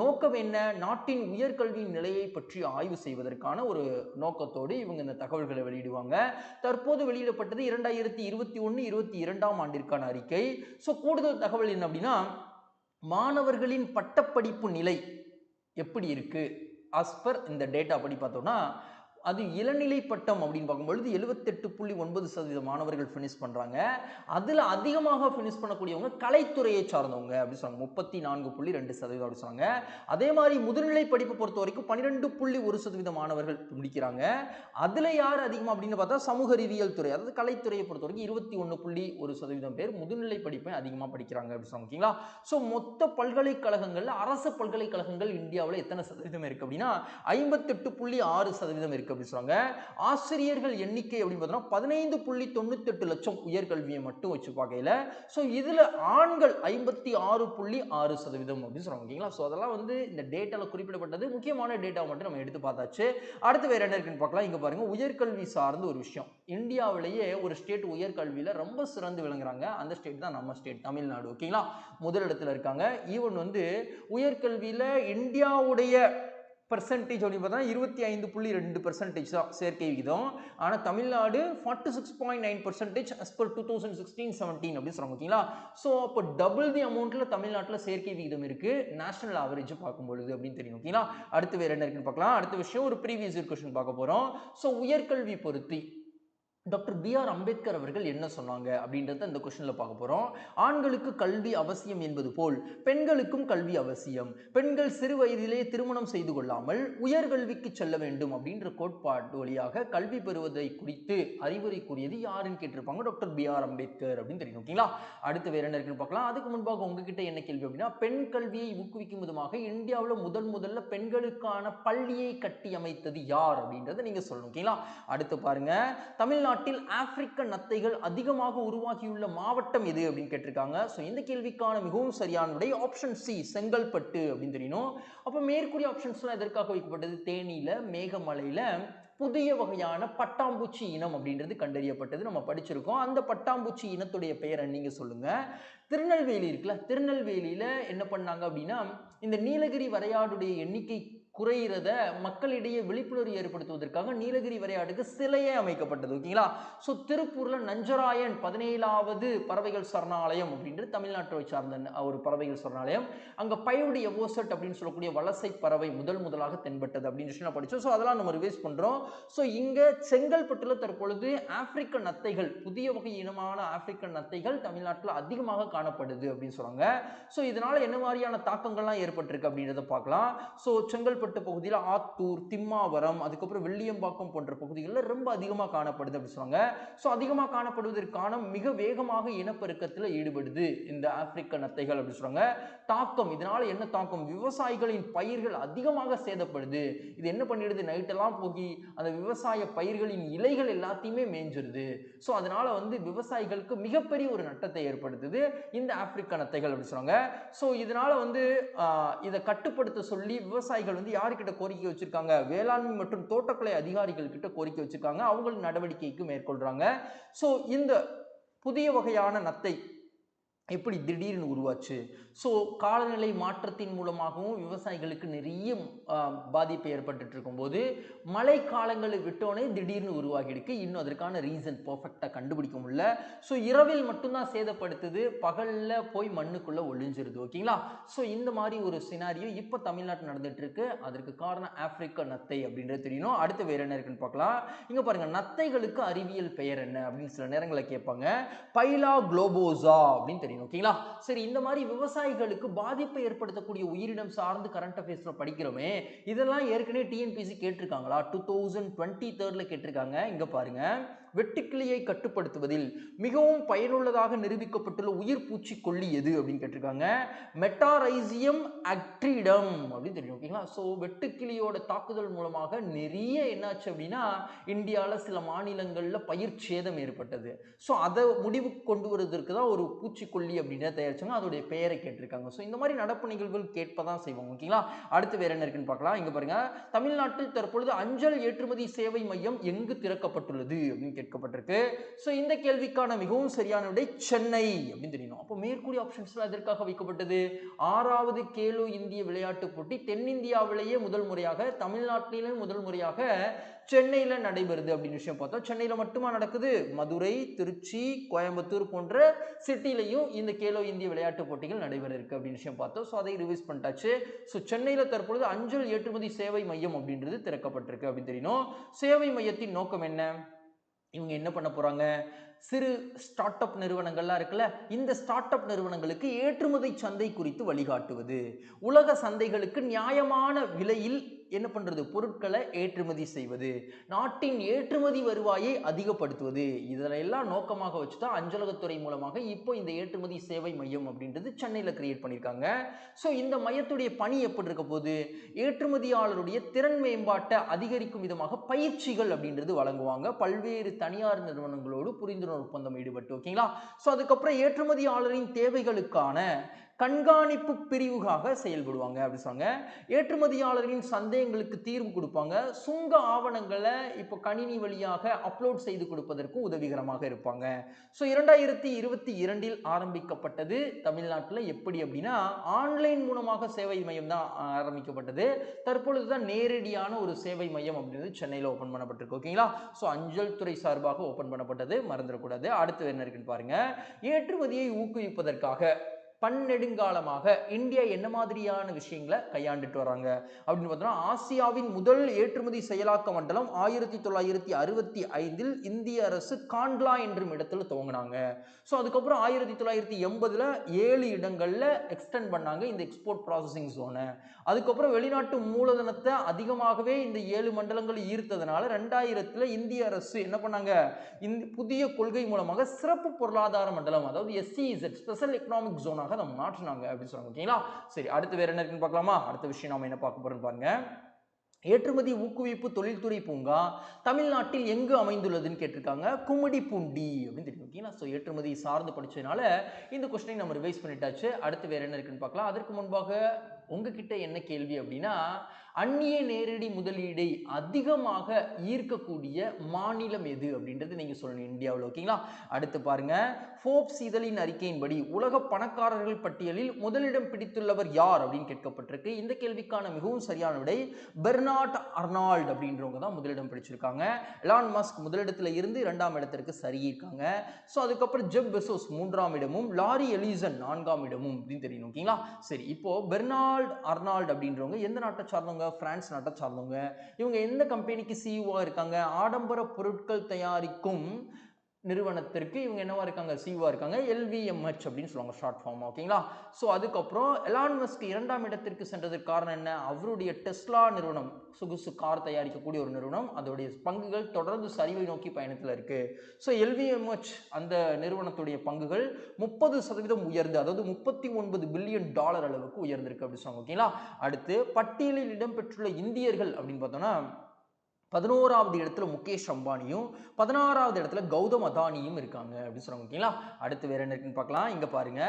நோக்கம் என்ன? நாட்டின் உயர்கல்வியின் நிலையை பற்றி ஆய்வு செய்வதற்கான ஒரு நோக்கத்தோடு இவங்க இந்த தகவல்களை வெளியிடுவாங்க. தற்போது வெளியிடப்பட்டது 2021-22 ஆண்டிற்கான அறிக்கை. ஸோ கூடுதல் தகவல் என்ன அப்படின்னா, மாணவர்களின் பட்டப்படிப்பு நிலை எப்படி இருக்கு as per இந்த டேட்டா படி பார்த்தோம்னா, அது இளநிலை பட்டம் அப்படின்னு பார்க்கும்பொழுது 78.9% மாணவர்கள் ஃபினிஷ் பண்றாங்க. அதுல அதிகமாக ஃபினிஷ் பண்ணக்கூடியவங்க கலைத்துறையை சார்ந்தவங்க அப்படின்னு சொன்னாங்க. 34.2% அப்படி சொன்னாங்க. அதே மாதிரி முதுநிலை படிப்பு பொறுத்த வரைக்கும் 12.1% மாணவர்கள் முடிக்கிறாங்க. அதுல யார் அதிகமா அப்படின்னு பார்த்தா சமூக அறிவியல் துறை, அதாவது கலைத்துறையை பொறுத்த வரைக்கும் 21.1% பேர் முதுநிலை படிப்பை அதிகமா படிக்கிறாங்க அப்படின்னு சொன்னாங்க. ஓகேங்களா? ஸோ மொத்த பல்கலைக்கழகங்கள்ல அரசு பல்கலைக்கழகங்கள் இந்தியாவில் எத்தனை சதவீதம் இருக்கு அப்படின்னா 58.6% இருக்கு. ஆசிரியர்கள் எண்ணிக்கை அப்படின்னு பார்த்தோம்னா 15.98 லட்சம் உயர்கல்வியை மட்டும் வச்சு பார்க்கையில. ஸோ இதுல ஆண்கள் 56.6% அப்படின்னு சொல்றாங்க. ஓகேங்களா? ஸோ அதெல்லாம் இந்த டேட்டால குறிப்பிடப்பட்டது. முக்கியமான டேட்டா மட்டும் நம்ம எடுத்து பார்த்தாச்சு. அடுத்து வேற என்ன இருக்குன்னு பார்க்கலாம். இங்க பாருங்க, உயர்கல்வி சார்ந்த ஒரு விஷயம். இந்தியாவிலேயே ஒரு ஸ்டேட் உயர்கல்வியில ரொம்ப சிறந்து விளங்குறாங்க. அந்த ஸ்டேட் தான் நம்ம ஸ்டேட் தமிழ்நாடு. ஓகேங்களா? முதலிடத்துல இருக்காங்க. ஈவன் உயர்கல்வியில இந்தியாவுடைய பர்சன்டேஜ் அப்படின்னு பார்த்தா 25.2% தான் சேர்க்கை விகிதம். ஆனால் தமிழ்நாடு 46.9% as per 2016-17 அப்படின்னு சொல்றாங்க. ஓகேங்களா? ஸோ அப்போ டபுள் தி அமௌண்ட்ல தமிழ்நாட்டில் சேர்க்கை விகிதம் இருக்கு நேஷனல் ஆவரேஜ் பார்க்கும்பொழுது அப்படின்னு தெரியும். ஓகேங்களா? அடுத்து வேற என்ன இருக்குன்னு பார்க்கலாம். அடுத்த விஷயம் ஒரு ப்ரீவியஸ் இயர் கொஸ்டின் பார்க்க போறோம். ஸோ உயர்கல்வி பொருத்தி டாக்டர் B.R. அம்பேத்கர் அவர்கள் என்ன சொன்னாங்க அப்படின்றத இந்த கொஸ்டின்ல பார்க்க போறோம். ஆண்களுக்கு கல்வி அவசியம் என்பது போல் பெண்களுக்கும் கல்வி அவசியம். பெண்கள் சிறு வயதிலே திருமணம் செய்து கொள்ளாமல் உயர்கல்விக்கு செல்ல வேண்டும் அப்படின்ற கோட்பாடு வழியாக கல்வி பெறுவதை குறித்து அறிவுரை கூறியது யாருன்னு கேட்டிருப்பாங்க. Doctor B.R. அம்பேத்கர் அப்படின்னு தெரியும். ஓகேங்களா? அடுத்து வேற என்ன இருக்குன்னு பார்க்கலாம். அதுக்கு முன்பாக உங்ககிட்ட என்ன கேள்வி அப்படின்னா, பெண் கல்வியை ஊக்குவிக்கும் விதமாக இந்தியாவில் முதல்ல பெண்களுக்கான பள்ளியை கட்டி அமைத்தது யார் அப்படின்றத நீங்க சொல்லணும். ஓகேங்களா? அடுத்து பாருங்க, தமிழ்நாட்டில் ஆப்பிரிக்க நத்தைகள் அதிகமாக உருவாகியுள்ள மாவட்டம் எது அப்படின்னு கேட்டிருக்காங்க. ஸோ இந்த கேள்விக்கான மிகவும் சரியான விடை ஆப்ஷன் சி, செங்கல்பட்டு அப்படின்னு தெரியணும். அப்போ மேற்கூறிய ஆப்ஷன்ஸ்லாம் எதற்காக வைக்கப்பட்டது? தேனியில, மேகமலையில புதிய வகையான பட்டாம்பூச்சி இனம் அப்படின்றது கண்டறியப்பட்டது. நம்ம படிச்சிருக்கோம். அந்த பட்டாம்பூச்சி இனத்துடைய பெயரை நீங்க சொல்லுங்க. திருநெல்வேலி இருக்குல்ல, திருநெல்வேலியில என்ன பண்ணாங்க அப்படின்னா, இந்த நீலகிரி வரையாடுடைய எண்ணிக்கை குறையிறத மக்களிடையே விழிப்புணர்வு ஏற்படுத்துவதற்காக நீலகிரி வரையாடுக்கு சிலையே அமைக்கப்பட்டது. ஓகேங்களா? ஸோ திருப்பூர்ல நஞ்சராயன் 17வது பறவைகள் சரணாலயம் அப்படின்றது தமிழ்நாட்டை சார்ந்த ஒரு பறவைகள் சரணாலயம். அங்க பையோடி எவோசட் அப்படின்னு சொல்லக்கூடிய வலசை பறவை முதலாக தென்பட்டது அப்படின்னு படிச்சோம். ஸோ அதெல்லாம் நம்ம ரிவைஸ் பண்றோம். ஸோ இங்க செங்கல்பட்டுல தற்பொழுது ஆப்பிரிக்க நத்தைகள், புதிய வகை இனமான ஆப்பிரிக்க நத்தைகள் தமிழ்நாட்டில் அதிகமாக காணப்படுது அப்படின்னு சொல்றாங்க. ஸோ இதனால என்ன மாதிரியான தாக்கங்கள்லாம் ஏற்பட்டிருக்கு அப்படின்றத பார்க்கலாம். ஸோ செங்கல்பட்டு பகுதியில் ஆத்தூர், திம்மாவரம், அதுக்கப்புறம் வெள்ளியம்பாக்கம் போன்ற பகுதிகளில் ரொம்ப அதிகமாக காணப்படுது அப்படி சொல்றாங்க. ஸோ அதிகமாக காணப்படுவதற்கான மிக வேகமாக இனப்பெருக்கத்தில் ஈடுபடுது இந்த ஆப்பிரிக்க நத்தைகள் அப்படி சொல்றாங்க. தாக்கம், இதனால என்ன தாக்கம்? விவசாயிகளின் பயிர்கள் அதிகமாக சேதப்படுது. இது என்ன பண்ணிடுது? நைட்டெல்லாம் போகி அந்த விவசாய பயிர்களின் இலைகள் எல்லாத்தையுமே மேய்ஞ்சிருது. ஸோ அதனால விவசாயிகளுக்கு மிகப்பெரிய ஒரு நட்டத்தை ஏற்படுத்துது இந்த ஆப்பிரிக்க நத்தைகள் அப்படி சொல்றாங்க. ஸோ இதனால இதை கட்டுப்படுத்த சொல்லி விவசாயிகள் யாருக்கிட்ட கோரிக்கை வச்சிருக்காங்க? வேளாண்மை மற்றும் தோட்டக்கலை அதிகாரிகள் கிட்ட கோரிக்கை வச்சிருக்காங்க. அவங்க நடவடிக்கைக்கு மேற்கொள்றாங்க. சோ இந்த புதிய வகையான நத்தை எப்படி திடீர்னு உருவாச்சு? ஸோ காலநிலை மாற்றத்தின் மூலமாகவும் விவசாயிகளுக்கு நிறைய பாதிப்பு ஏற்பட்டுட்டு இருக்கும்போது மழை காலங்களை விட்டோனே திடீர்னு உருவாகிடுக்கு. இன்னும் அதற்கான ரீசன் பர்ஃபெக்டாக கண்டுபிடிக்க முடியல. ஸோ இரவில் மட்டும்தான் சேதப்படுத்துது, பகலில் போய் மண்ணுக்குள்ளே ஒளிஞ்சிருது. ஓகேங்களா? ஸோ இந்த மாதிரி ஒரு சினாரியோ இப்போ தமிழ்நாட்டில் நடந்துட்டு இருக்கு. அதற்கு காரணம் ஆப்பிரிக்க நத்தை அப்படின்றது தெரியணும். அடுத்து வேற என்ன இருக்குன்னு பார்க்கலாம். இங்கே பாருங்க, நத்தைகளுக்கு அறிவியல் பெயர் என்ன அப்படின்னு சில நேரங்களில் கேட்பாங்க. பைலா குளோபோசா அப்படின்னு தெரியும். ஓகேங்களா? சரி, இந்த மாதிரி விவசாயிகளுக்கு பாதிப்பை ஏற்படுத்தக்கூடிய உயிரினம் சார்ந்து கரண்ட் அஃபேர்ஸ்ல படிக்கிறோமே, இதெல்லாம் ஏற்கனவே டிஎன்பிசி கேட்டிருக்காங்களா? 2023ல கேட்டிருக்காங்க. இங்க பாருங்க, வெட்டுக்கிளியை கட்டுப்படுத்துவதில் மிகவும் பயனுள்ளதாக நிரூபிக்கப்பட்டுள்ள உயிர் பூச்சிக்கொல்லி எது அப்படின்னு கேட்டிருக்காங்க. மெட்டாரைசியம் ஆக்ட்ரிடம் அப்படின்னு தெரியும். ஓகேங்களா? ஸோ வெட்டுக்கிளியோட தாக்குதல் மூலமாக நிறைய என்னாச்சு அப்படின்னா இந்தியாவில் சில மாநிலங்களில் பயிர் சேதம் ஏற்பட்டது. ஸோ அதை முடிவுக்கு கொண்டு வருவதற்கு தான் ஒரு பூச்சிக்கொல்லி அப்படின்ற தயாரிச்சாங்க. அதோடைய பெயரை கேட்டிருக்காங்க. ஸோ இந்த மாதிரி நடப்பு நிகழ்வுகள் கேட்பதான் செய்வாங்க. ஓகேங்களா? அடுத்து வேற என்ன இருக்குன்னு பார்க்கலாம். இங்க பாருங்க, தமிழ்நாட்டில் தற்பொழுது அஞ்சல் ஏற்றுமதி சேவை மையம் எங்கு திறக்கப்பட்டுள்ளது அப்படின்னு கேட்கப்பட்டிருக்கு. ஸோ இந்த கேள்விக்கான மிகவும் சரியான விடை சென்னை அப்படின்னு தெரியணும். அப்போ மேற்கூறிய ஆப்ஷன்ஸ்ல எதற்காக வைக்கப்பட்டது? 6வது கேலோ இந்திய விளையாட்டு போட்டி தென்னிந்தியாவிலேயே முதல் முறையாக, தமிழ்நாட்டிலே முதல் முறையாக சென்னையில் நடைபெறுது அப்படின்னு விஷயம் பார்த்தோம். சென்னையில் மட்டுமா நடக்குது? மதுரை, திருச்சி, கோயம்புத்தூர் போன்ற சிட்டிலையும் இந்த கேலோ இந்திய விளையாட்டு போட்டிகள் நடைபெற இருக்கு அப்படின்னு விஷயம் பார்த்தோம். ஸோ அதை ரிவைஸ் பண்ணிட்டாச்சு. ஸோ சென்னையில் தற்பொழுது அஞ்சல் ஏற்றுமதி சேவை மையம் அப்படின்றது திறக்கப்பட்டிருக்கு அப்படின்னு தெரியணும். சேவை மையத்தின் நோக்கம் என்ன? இவங்க என்ன பண்ண போறாங்க? சிறு ஸ்டார்ட் அப் நிறுவனங்கள்லாம் இருக்குல்ல, இந்த ஸ்டார்ட் அப் நிறுவனங்களுக்கு ஏற்றுமதி சந்தை குறித்து வழிகாட்டுவது, உலக சந்தைகளுக்கு நியாயமான விலையில் என்ன பண்றது, பொருட்களை ஏற்றுமதி செய்வது, நாட்டின் ஏற்றுமதி வருவாயை அதிகப்படுத்துவது, இதெல்லாம் நோக்கமாக வச்சுதான் அஞ்சலகத்துறை மூலமாக இப்போ இந்த ஏற்றுமதி சேவை மையம் அப்படின்றது சென்னையில் கிரியேட் பண்ணியிருக்காங்க. ஸோ இந்த மையத்துடைய பணி எப்படி இருக்க போகுது? ஏற்றுமதியாளருடைய திறன் மேம்பாட்டை அதிகரிக்கும் விதமாக பயிற்சிகள் அப்படின்றது வழங்குவாங்க பல்வேறு தனியார் நிறுவனங்களோடு புரிந்துணர்வு ஒப்பந்தம் ஈடுபட்டு. ஓகேங்களா? ஸோ அதுக்கப்புறம் ஏற்றுமதியாளரின் தேவைகளுக்கான கண்காணிப்பு பிரிவுகாக செயல்படுவாங்க அப்படி சொன்னாங்க. ஏற்றுமதியாளர்களின் சந்தேகங்களுக்கு தீர்வு கொடுப்பாங்க. சுங்க ஆவணங்களை இப்போ கணினி வழியாக அப்லோட் செய்து கொடுப்பதற்கு உதவிகரமாக இருப்பாங்க. ஸோ 2022 ஆரம்பிக்கப்பட்டது தமிழ்நாட்டில். எப்படி அப்படின்னா ஆன்லைன் மூலமாக சேவை மையம் தான் ஆரம்பிக்கப்பட்டது. தற்பொழுது தான் நேரடியான ஒரு சேவை மையம் அப்படின்றது சென்னையில் ஓப்பன் பண்ணப்பட்டிருக்கு. ஓகேங்களா? ஸோ அஞ்சல் துறை சார்பாக ஓப்பன் பண்ணப்பட்டது, மறந்துடக்கூடாது. அடுத்து என்ன இருக்குன்னு பாருங்க. ஏற்றுமதியை ஊக்குவிப்பதற்காக பன்னெடுங்காலமாக இந்தியா என்ன மாதிரியான விஷயங்களை கையாண்டுட்டு வராங்க அப்படின்னு பார்த்தோம்னா, ஆசியாவின் முதல் ஏற்றுமதி செயலாக்க மண்டலம் 1965 இந்திய அரசு காண்ட்லா என்ற இடத்துல துவங்கினாங்க. ஸோ அதுக்கப்புறம் 1980 7 இடங்கள்ல எக்ஸ்டெண்ட் பண்ணாங்க இந்த எக்ஸ்போர்ட் ப்ராசஸிங் ஜோனை. அதுக்கப்புறம் வெளிநாட்டு மூலதனத்தை அதிகமாகவே இந்த 7 மண்டலங்கள் ஈர்த்ததுனால 2000 இந்திய அரசு என்ன பண்ணாங்க, இந்த புதிய கொள்கை மூலமாக சிறப்பு பொருளாதார மண்டலம், அதாவது SEZ ஸ்பெஷல் எக்கனாமிக் ஜோனாக நம்ம மாற்றினாங்க அப்படின்னு சொல்றாங்க. ஓகேங்களா? சரி, அடுத்து வேற என்ன இருக்குன்னு பார்க்கலாமா? அடுத்த விஷயம் நாம என்ன பார்க்க போறோம்னு பாருங்க. ஏற்றுமதி ஊக்குவிப்பு தொழில்துறை பூங்கா தமிழ்நாட்டில் எங்கு அமைந்துள்ளதுன்னு கேட்டிருக்காங்க. கும்மிடிப்பூண்டி அப்படின்னு தெரியும். ஓகேங்களா? ஸோ ஏற்றுமதி சார்ந்து படிச்சதுனால இந்த கொஸ்டினை நம்ம ரிவைஸ் பண்ணிட்டாச்சு. அடுத்து வேற என்ன இருக்குன்னு பார்க்கலாம். அதற்கு முன்பாக உங்ககிட்ட என்ன கேள்வி அப்படின்னா, அந்நிய நேரடி முதலீடை அதிகமாக ஈர்க்கக்கூடிய மாநிலம் எது அப்படின்றது நீங்க சொல்லணும் இந்தியாவில். ஓகேங்களா? அடுத்து பாருங்க, ஃபோர்ப்ஸ் இதழின் அறிக்கையின்படி உலக பணக்காரர்கள் பட்டியலில் முதலிடம் பிடித்துள்ளவர் யார் அப்படின்னு கேட்கப்பட்டிருக்கு. இந்த கேள்விக்கான மிகவும் சரியான விடை பெர்னார்ட் அர்னால்ட் அப்படின்றவங்க தான் முதலிடம் பிடிச்சிருக்காங்க. எலான் மஸ்க் முதலிடத்துல இருந்து 2ஆம் இடத்திற்கு சரியி-இருக்காங்க. ஸோ அதுக்கப்புறம் ஜெப் பெசோஸ் 3ஆம் இடமும், லாரி எலிசன் 4ஆம் இடமும் அப்படின்னு தெரியணும். ஓகேங்களா? சரி, இப்போ பெர்னார்ட் அர்னால்ட் அப்படின்றவங்க எந்த நாட்டை சார்ந்தவங்க? பிரான்ஸ் நாட்டை சார்ந்தவங்க. இவங்க எந்த கம்பெனிக்கு CEO இருக்காங்க? ஆடம்பர பொருட்கள் தயாரிக்கும் நிறுவனத்திற்கு இவங்க என்னவா இருக்காங்க? CEO இருக்காங்க. LVMH அப்படின்னு சொல்லுவாங்க ஷார்ட் ஃபார்ம். ஓகேங்களா? ஸோ அதுக்கப்புறம் எலான் மஸ்க் 2ஆம் இடத்திற்கு சென்றதற்கு காரணம் என்ன? அவருடைய டெஸ்லா நிறுவனம், சொகுசு கார் தயாரிக்கக்கூடிய ஒரு நிறுவனம், அதோடைய பங்குகள் தொடர்ந்து சரிவை நோக்கி பயணத்தில் இருக்கு. ஸோ LVMH அந்த நிறுவனத்துடைய பங்குகள் 30% உயர்ந்து, அதாவது $39 பில்லியன் அளவுக்கு உயர்ந்திருக்கு அப்படின்னு சொன்னாங்க. ஓகேங்களா? அடுத்து பட்டியலில் இடம்பெற்றுள்ள இந்தியர்கள் அப்படின்னு பார்த்தோம்னா 11வது இடத்துல முகேஷ் அம்பானியும் 16வது இடத்துல கௌதம் அதானியும் இருக்காங்க அப்படின்னு சொல்றாங்க. ஓகேங்களா? அடுத்து வேற என்ன இருக்குன்னு பார்க்கலாம். இங்க பாருங்க,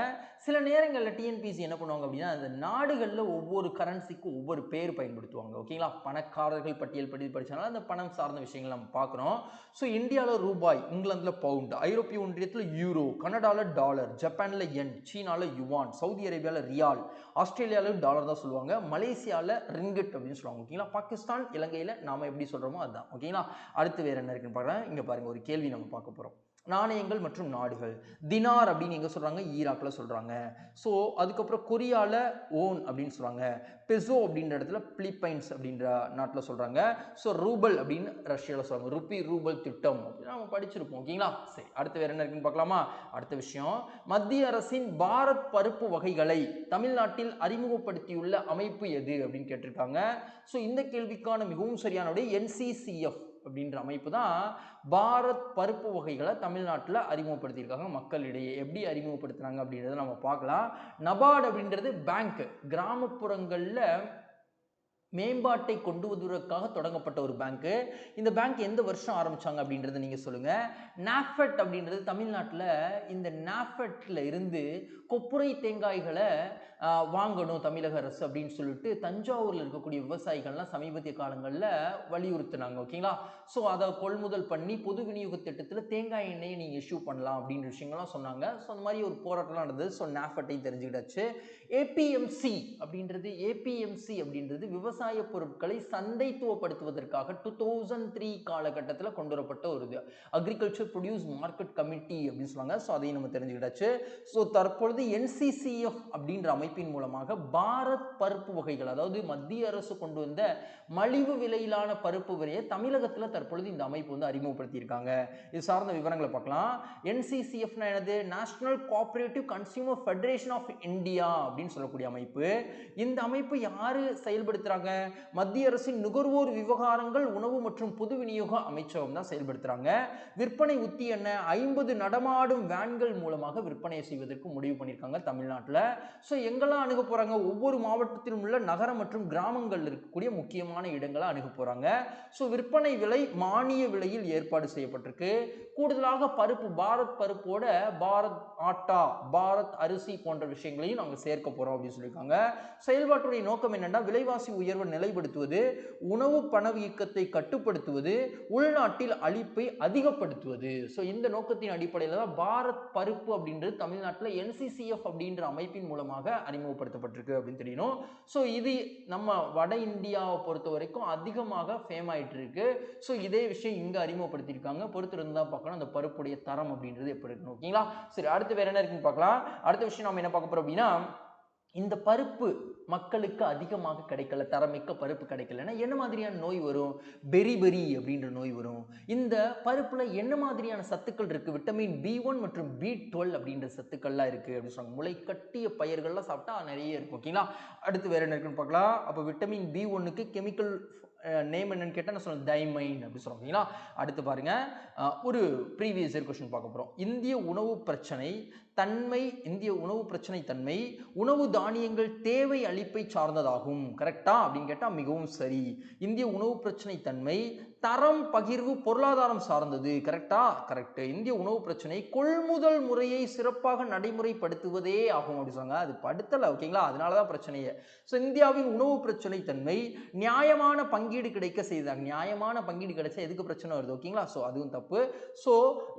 சில நேரங்களில் டிஎன்பிசி என்ன பண்ணுவாங்க அப்படின்னா, அந்த நாடுகளில் ஒவ்வொரு கரன்சிக்கும் ஒவ்வொரு பேர் பயன்படுத்துவாங்க. ஓகேங்களா? பணக்காரர்கள் பட்டியல் படி படிச்சனால அந்த பணம் சார்ந்த விஷயங்கள் நம்ம பார்க்குறோம். ஸோ இந்தியாவில் ரூபாய், இங்கிலாந்தில் பவுண்ட், ஐரோப்பிய ஒன்றியத்தில் யூரோ, கனடாவில் டாலர், ஜப்பானில் என், சீனாவில் யுவான், சவுதி அரேபியாவில் ரியால், ஆஸ்திரேலியாவில் டாலர் தான் சொல்லுவாங்க, மலேசியாவில் ரிங்கிட் அப்படின்னு சொல்லுவாங்க. ஓகேங்களா? பாகிஸ்தான், இலங்கையில் நாம எப்படி சொல்றோமோ அதுதான். ஓகேங்களா? அடுத்து வேற என்ன இருக்குன்னு பார்க்கலாம். இங்க பாருங்க, ஒரு கேள்வி நம்ம பார்க்க போறோம். நாணயங்கள் மற்றும் நாடுகள். தினார் அப்படின்னு எங்க சொல்றாங்க? ஈராக்ல சொல்றாங்க. ஸோ அதுக்கப்புறம் கொரியால ஓன் அப்படின்னு சொல்றாங்க. பெசோ அப்படின்ற இடத்துல பிலிப்பைன்ஸ் அப்படின்ற நாட்டில் சொல்றாங்க. ஸோ ரூபல் அப்படின்னு ரஷ்யாவில் சொல்றாங்க. ருபி ரூபல் திட்டம் அப்படின்னு நம்ம படிச்சிருப்போம். ஓகேங்களா? சரி, அடுத்து வேற என்ன இருக்குன்னு பார்க்கலாமா? அடுத்த விஷயம், மத்திய அரசின் பாரத் பருப்பு வகைகளை தமிழ்நாட்டில் அறிமுகப்படுத்தியுள்ள அமைப்பு எது அப்படின்னு கேட்டிருக்காங்க. ஸோ இந்த கேள்விக்கான மிகவும் சரியான விடை NCCF அப்படின்ற அமைப்பு தான் பாரத் பருப்பு வகைகளை தமிழ்நாட்டில் அறிமுகப்படுத்தியிருக்காங்க. மக்களிடையே எப்படி அறிமுகப்படுத்துறாங்க அப்படின்றத நம்ம பார்க்கலாம். நபார்டு அப்படின்றது பேங்க், கிராமப்புறங்களில் மேம்பாட்டை கொண்டு வருவதற்காக தொடங்கப்பட்ட ஒரு பேங்க்கு. இந்த பேங்க் எந்த வருஷம் ஆரம்பிச்சாங்க அப்படின்றத நீங்க சொல்லுங்க. நாஃபெட் அப்படின்றது தமிழ்நாட்டில், இந்த நாஃபெட்ல இருந்து கொப்புரை தேங்காய்களை வாங்கணும் தமிழக அரசு அப்படின்னு சொல்லிட்டு தஞ்சாவூர்ல இருக்கக்கூடிய விவசாயிகள்லாம் சமீபத்திய காலங்களில் வலியுறுத்தினாங்க. ஓகேங்களா? ஸோ அதை கொள்முதல் பண்ணி பொது விநியோக திட்டத்தில் தேங்காய் எண்ணெயை நீங்கள் இஷ்யூ பண்ணலாம் அப்படின்ற விஷயங்கள்லாம் சொன்னாங்க. ஸோ அந்த மாதிரி ஒரு போராட்டம் நடந்தது. ஸோ நாஃபெட்டையும் தெரிஞ்சுக்கிட்டாச்சு. ஏபிஎம்சி அப்படின்றது விவசாய பொருட்களை சந்தைத்துவப்படுத்துவதற்காக 2003 காலகட்டத்தில் கொண்டு வரப்பட்ட ஒரு இது, அக்ரிகல்ச்சர் ப்ரொடியூஸ் மார்க்கெட் கமிட்டி அப்படின்னு சொல்லுவாங்க. ஸோ அதையும் நம்ம தெரிஞ்சுக்கிட்டாச்சு. ஸோ தற்பொழுது NCCF அப்படின்ற அமைப்பின் மூலமாக பாரத் பருப்பு வகைகள், அதாவது மத்திய அரசு கொண்டு வந்த மலிவு விலையிலான பருப்பு வகையை தமிழகத்தில் தற்பொழுது இந்த அமைப்பு வந்து அறிமுகப்படுத்தியிருக்காங்க. இது சார்ந்த விவரங்களை பார்க்கலாம். NCCF என்னது? National cooperative consumer federation of India அப்படின்னு சொல்லக்கூடிய அமைப்பு. இந்த அமைப்பு யாரு செயல்படுத்துறாங்க? மத்திய அரசின் நுகர்வோர் விவகாரங்கள், உணவு மற்றும் பொது விநியோக அமைச்சகம் தான் செயல்படுத்துறாங்க. விற்பனை உத்தி என்ன? 50 நடமாடும் வேன்கள் மூலமாக விற்பனை செய்வதற்கு முடிவு பண்ணியிருக்காங்க தமிழ்நாட்டில். ஸோ எங்கெல்லாம் அணுக போறாங்க? ஒவ்வொரு மாவட்டத்திலும் உள்ள நகர மற்றும் கிராமங்கள் இருக்கக்கூடிய முக்கியமான இடங்களை அணுக போறாங்க. ஸோ விற்பனை விலை மானிய விலையில் ஏற்பாடு செய்யப்பட்டிருக்கு. கூடுதலாக பருப்பு, பாரத் பருப்போட பாரத் ஆட்டா, பாரத் அரிசி போன்ற விஷயங்களையும் நாங்கள் சேர்க்க போறோம் அப்படின்னு சொல்லியிருக்காங்க. செயல்பாட்டுடைய நோக்கம் என்னன்னா, விலைவாசி உயர்வை நிலைப்படுத்துவது, உணவு பணவீக்கத்தை கட்டுப்படுத்துவது, உள்நாட்டில் அளிப்பை அதிகப்படுத்துவது. ஸோ இந்த நோக்கத்தின் அடிப்படையில் தான் பாரத் பருப்பு அப்படின்றது தமிழ்நாட்டில் NCCF அப்படின்ற அமைப்பின் மூலமாக அறிமுகப்படுத்தப்பட்டிருக்கு அப்படின்னு தெரியணும். ஸோ இது நம்ம வட இந்தியாவை பொறுத்த வரைக்கும் அதிகமாக ஃபேம் ஆயிட்டு இருக்கு. ஸோ இதே விஷயம் இங்க அறிமுகப்படுத்தியிருக்காங்க. பொறுத்து இருந்தா பார்க்கணும் அந்த பருப்புடைய தரம் அப்படின்றது எப்படி இருக்கணும். ஓகேங்களா? சரி, அடுத்து வேற என்ன இருக்குன்னு பார்க்கலாம். அடுத்த விஷயம் நம்ம என்ன பார்க்க போறோம் அப்படின்னா, இந்த பருப்பு மக்களுக்கு அதிகமாக கிடைக்கல, தரமிக்க பருப்பு கிடைக்கலன்னா என்ன மாதிரியான நோய் வரும்? பெரிபெரி அப்படின்ற நோய் வரும். இந்த பருப்புல என்ன மாதிரியான சத்துக்கள் இருக்கு? விட்டமின் B1 மற்றும் B12 அப்படின்ற சத்துக்கள்லாம் இருக்கு அப்படின்னு சொல்றாங்க. முளை கட்டிய பயிர்கள்லாம் சாப்பிட்டா நிறைய இருக்கும். ஓகேங்களா? அடுத்து வேற என்ன இருக்குன்னு பார்க்கலாம். அப்போ விட்டமின் B1க்கு கெமிக்கல் நேம் என்னன்னு கேட்டால் நான் சொல்லுவேன் தைமைன் அப்படின்னு சொல்றோம். ஓகேங்களா? அடுத்து பாருங்க, ஒரு ப்ரீவியஸ் இயர் கொஸ்டின் பார்க்க போறோம். இந்திய உணவு பிரச்சனை தன்மை உணவு தானியங்கள் தேவை அளிப்பை சார்ந்ததாகும். கரெக்டா அப்படின்னு கேட்டா மிகவும் சரி. இந்திய உணவு பிரச்சனை தன்மை தரம் பகிர்வு பொருளாதாரம் சார்ந்தது. கரெக்டா? கரெக்ட். இந்திய உணவு பிரச்சனை கொள்முதல் முறையை சிறப்பாக நடைமுறைப்படுத்துவதே ஆகும் அப்படின்னு சொன்னாங்க. அது படுத்தல. ஓகேங்களா? அதனாலதான் பிரச்சனையே. ஸோ இந்தியாவின் உணவு பிரச்சனை தன்மை நியாயமான பங்கீடு கிடைக்க செய்தாங்க. நியாயமான பங்கீடு கிடைச்சா எதுக்கு பிரச்சனை வருது? ஓகேங்களா? ஸோ அதுவும் தப்பு. ஸோ